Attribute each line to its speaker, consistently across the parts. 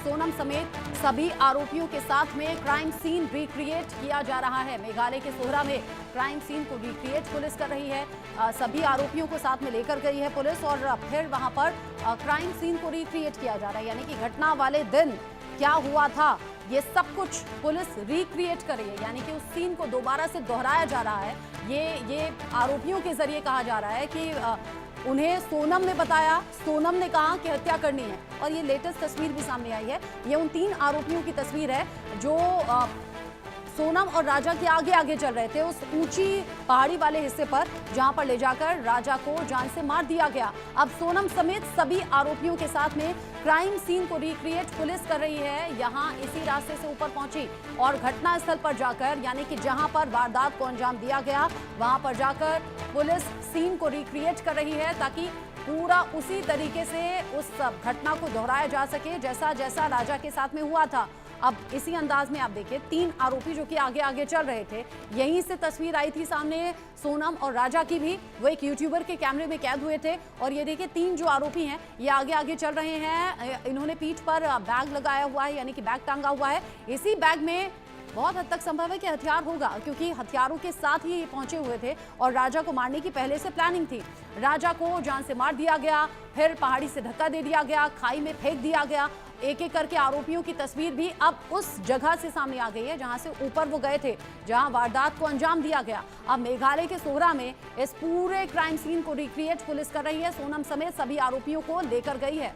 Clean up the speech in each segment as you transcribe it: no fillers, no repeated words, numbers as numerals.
Speaker 1: सोनम समेत सभी आरोपियों के साथ में क्राइम सीन रिक्रिएट किया जा रहा है। मेघालय के सोहरा में क्राइम सीन को रिक्रिएट पुलिस कर रही है। सभी आरोपियों को साथ में लेकर गई है पुलिस और फिर वहां पर क्राइम सीन को रिक्रिएट किया जा रहा है, यानी कि घटना वाले दिन क्या हुआ था ये सब कुछ पुलिस रिक्रिएट कर रही है, यानी कि उस सीन को दोबारा से दोहराया जा रहा है। ये आरोपियों के जरिए कहा जा रहा है कि उन्हें सोनम ने बताया, सोनम ने कहा कि हत्या करनी है। और ये लेटेस्ट तस्वीर भी सामने आई है। ये उन 3 आरोपियों की तस्वीर है जो सोनम और राजा के आगे आगे चल रहे थे उस ऊंची पहाड़ी वाले हिस्से पर, जहां पर ले जाकर राजा को जान से मार दिया गया। अब सोनम समेत सभी आरोपियों के साथ में क्राइम सीन को रिक्रिएट पुलिस कर रही है। यहां इसी रास्ते से ऊपर पहुंची और घटना स्थल पर जाकर, यानी कि जहां पर वारदात को अंजाम दिया गया, वहां पर जाकर पुलिस सीन को रिक्रिएट कर रही है ताकि पूरा उसी तरीके से उस घटना को दोहराया जा सके जैसा जैसा राजा के साथ में हुआ था। अब इसी अंदाज में आप देखिए 3 आरोपी जो कि आगे आगे चल रहे थे, यहीं से तस्वीर आई थी सामने सोनम और राजा की भी। वो एक यूट्यूबर के कैमरे में कैद हुए थे और ये देखिए 3 जो आरोपी हैं ये आगे आगे चल रहे हैं। इन्होंने पीठ पर बैग लगाया हुआ है, यानी कि बैग टांगा हुआ है। इसी बैग में बहुत हद तक संभव है कि हथियार होगा, क्योंकि हथियारों के साथ ही ये पहुंचे हुए थे और राजा को मारने की पहले से प्लानिंग थी। राजा को जान से मार दिया गया, फिर पहाड़ी से धक्का दे दिया गया, खाई में फेंक दिया गया। एक एक करके आरोपियों की तस्वीर भी अब उस जगह से सामने आ गई है जहां से ऊपर वो गए थे, जहां वारदात को अंजाम दिया गया। अब मेघालय के सोहरा में इस पूरे क्राइम सीन को रिक्रिएट पुलिस कर रही है। सोनम समेत सभी आरोपियों को लेकर गई है।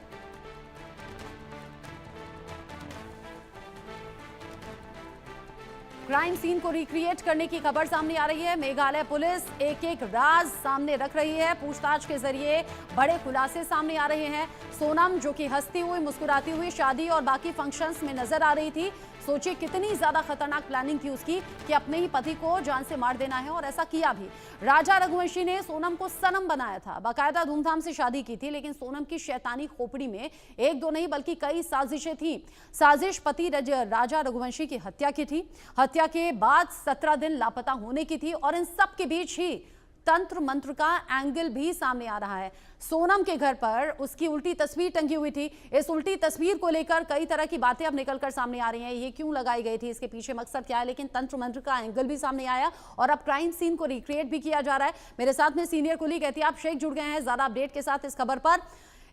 Speaker 1: क्राइम सीन को रिक्रिएट करने की खबर सामने आ रही है। मेघालय पुलिस एक एक राज सामने रख रही है। पूछताछ के जरिए बड़े खुलासे सामने आ रहे हैं। सोनम जो कि हंसती हुई मुस्कुराती हुई शादी और बाकी फंक्शंस में नजर आ रही थी। सोचिए कितनी ज्यादा खतरनाक प्लानिंग थी उसकी कि अपने ही पति को जान से मार देना है, और ऐसा किया भी। राजा रघुवंशी ने सोनम को सनम बनाया था, बाकायदा धूमधाम से शादी की थी, लेकिन सोनम की शैतानी खोपड़ी में 1-2 नहीं बल्कि कई साजिशें थी। साजिश पति राजा रघुवंशी की हत्या की थी, हत्या के बाद 17 दिन लापता होने की थी, और इन सब के बीच ही तंत्र मंत्र का एंगल भी सामने आ रहा है। सोनम के घर पर उसकी उल्टी तस्वीर टंगी हुई थी। इस उल्टी तस्वीर को लेकर कई तरह की बातें अब निकलकर सामने आ रही हैं। ये क्यों लगाई गई थी, इसके पीछे मकसद क्या है, लेकिन तंत्र मंत्र का एंगल भी सामने आया और अब क्राइम सीन को रिक्रिएट भी किया जा रहा है। मेरे साथ में सीनियर कुलीग एहतियाब शेख जुड़ गए हैं ज्यादा अपडेट के साथ इस खबर पर।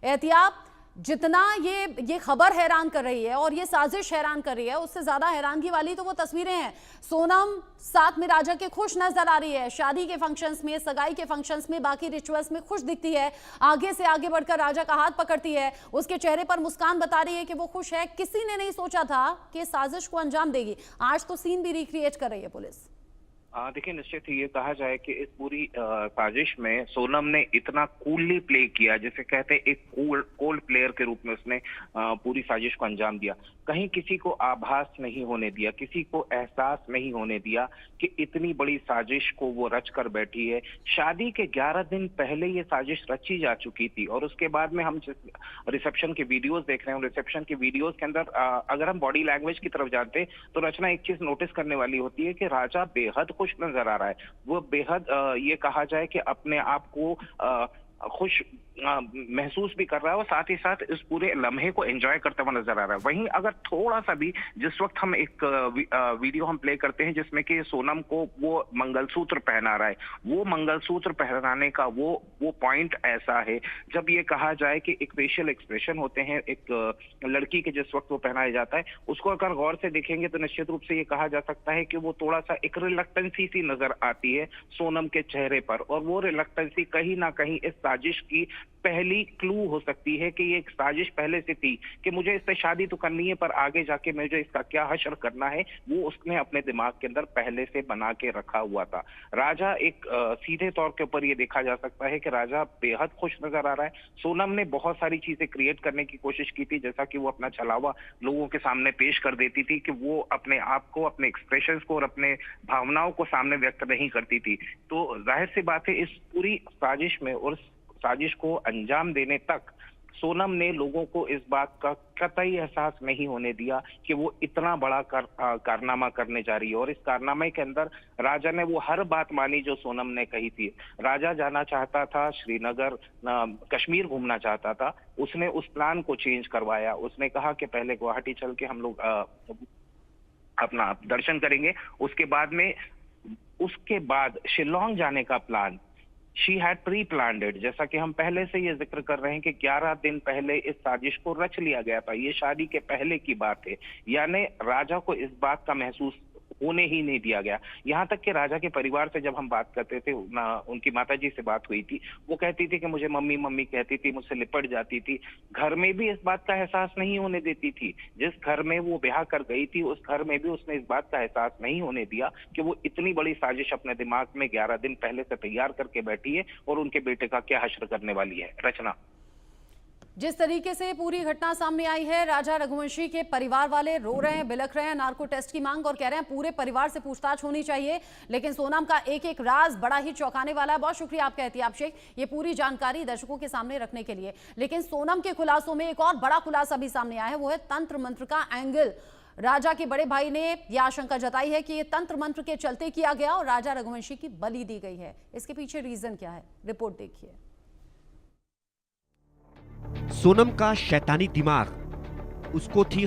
Speaker 1: एहतियाब, जितना ये खबर हैरान कर रही है और ये साजिश हैरान कर रही है, उससे ज्यादा हैरानगी वाली तो वो तस्वीरें हैं। सोनम साथ में राजा के खुश नजर आ रही है, शादी के फंक्शंस में, सगाई के फंक्शंस में, बाकी रिचुअल्स में खुश दिखती है। आगे से आगे बढ़कर राजा का हाथ पकड़ती है, उसके चेहरे पर मुस्कान बता रही है कि वो खुश है। किसी ने नहीं सोचा था कि साजिश को अंजाम देगी। आज तो सीन भी रिक्रिएट कर रही है पुलिस।
Speaker 2: देखिए, निश्चित ही ये कहा जाए कि इस पूरी साजिश में सोनम ने इतना कूलली प्ले किया, जिसे कहते हैं एक कोल्ड प्लेयर के रूप में उसने पूरी साजिश को अंजाम दिया। कहीं किसी को आभास नहीं होने दिया, किसी को एहसास नहीं होने दिया कि इतनी बड़ी साजिश को वो रच कर बैठी है। शादी के 11 दिन पहले ये साजिश रची जा चुकी थी, और उसके बाद में हम रिसेप्शन के वीडियोस देख रहे हैं। रिसेप्शन के वीडियोस के अंदर अगर हम बॉडी लैंग्वेज की तरफ जाते तो रचना एक चीज नोटिस करने वाली होती है कि राजा बेहद खुश नजर आ रहा है। वो बेहद ये कहा जाए कि अपने आप को खुश महसूस भी कर रहा है और साथ ही साथ इस पूरे लम्हे को एंजॉय करता हुआ नजर आ रहा है। वहीं अगर थोड़ा सा भी, जिस वक्त हम एक वीडियो हम प्ले करते हैं जिसमें कि सोनम को वो मंगलसूत्र पहना रहा है, वो मंगलसूत्र पहनाने का वो पॉइंट ऐसा है जब ये कहा जाए कि एक फेशियल एक्सप्रेशन होते हैं एक लड़की के जिस वक्त वो पहनाया जाता है, उसको अगर गौर से देखेंगे तो निश्चित रूप से ये कहा जा सकता है कि वो थोड़ा सा एक रिलक्टेंसी सी नजर आती है सोनम के चेहरे पर, और वो रिलक्टेंसी कहीं ना कहीं इस साजिश की पहली क्लू हो सकती है कि ये एक साजिश पहले से थी कि मुझे इससे शादी तो करनी है, पर आगे जाके मुझे इसका क्या हश्र करना है वो उसने अपने दिमाग के अंदर पहले से बना के रखा हुआ था। राजा एक सीधे तौर के ऊपर ये देखा जा सकता है कि राजा बेहद खुश नजर आ रहा है। सोनम ने बहुत सारी चीजें क्रिएट करने की कोशिश की थी, जैसा कि वो अपना छलावा लोगों के सामने पेश कर देती थी कि वो अपने आप को, अपने एक्सप्रेशंस को और अपने भावनाओं को सामने व्यक्त नहीं करती थी। तो जाहिर सी बात है इस पूरी साजिश में और साजिश को अंजाम देने तक सोनम ने लोगों को इस बात का कतई एहसास नहीं होने दिया कि वो इतना बड़ा कारनामा करने जा रही है। और इस कारनामे के अंदर राजा ने वो हर बात मानी जो सोनम ने कही थी। राजा जाना चाहता था श्रीनगर, कश्मीर घूमना चाहता था, उसने उस प्लान को चेंज करवाया। उसने कहा कि पहले गुवाहाटी चल के हम लोग अपना दर्शन करेंगे, उसके बाद शिलोंग जाने का plan she had pre planned it. जैसा कि हम पहले से ये जिक्र कर रहे हैं कि 11 दिन पहले इस साजिश को रच लिया गया था। ये शादी के पहले की बात है, यानी राजा को इस बात का महसूस होने ही नहीं दिया गया। यहाँ तक कि राजा के परिवार से जब हम बात करते थे, उनकी माताजी से बात हुई थी, वो कहती थी कि मुझे मम्मी मम्मी कहती थी, मुझसे लिपट जाती थी। घर में भी इस बात का एहसास नहीं होने देती थी। जिस घर में वो ब्याह कर गई थी, उस घर में भी उसने इस बात का एहसास नहीं होने दिया कि वो इतनी बड़ी साजिश अपने दिमाग में 11 दिन पहले से तैयार करके बैठी है और उनके बेटे का क्या हश्र करने वाली है। रचना,
Speaker 1: जिस तरीके से पूरी घटना सामने आई है, राजा रघुवंशी के परिवार वाले रो रहे हैं, बिलख रहे हैं, नार्को टेस्ट की मांग और कह रहे हैं पूरे परिवार से पूछताछ होनी चाहिए। लेकिन सोनम का एक एक राज बड़ा ही चौंकाने वाला है। बहुत शुक्रिया आपका एहतियाब शेख, ये पूरी जानकारी दर्शकों के सामने रखने के लिए। लेकिन सोनम के खुलासों में एक और बड़ा खुलासा भी सामने आया है, वो है तंत्र मंत्र का एंगल। राजा के बड़े भाई ने यह आशंका जताई है कि ये तंत्र मंत्र के चलते किया गया और राजा रघुवंशी की बलि दी गई है। इसके पीछे रीजन क्या है, रिपोर्ट देखिए।
Speaker 3: सोनम का शैतानी दिमाग, उसको थी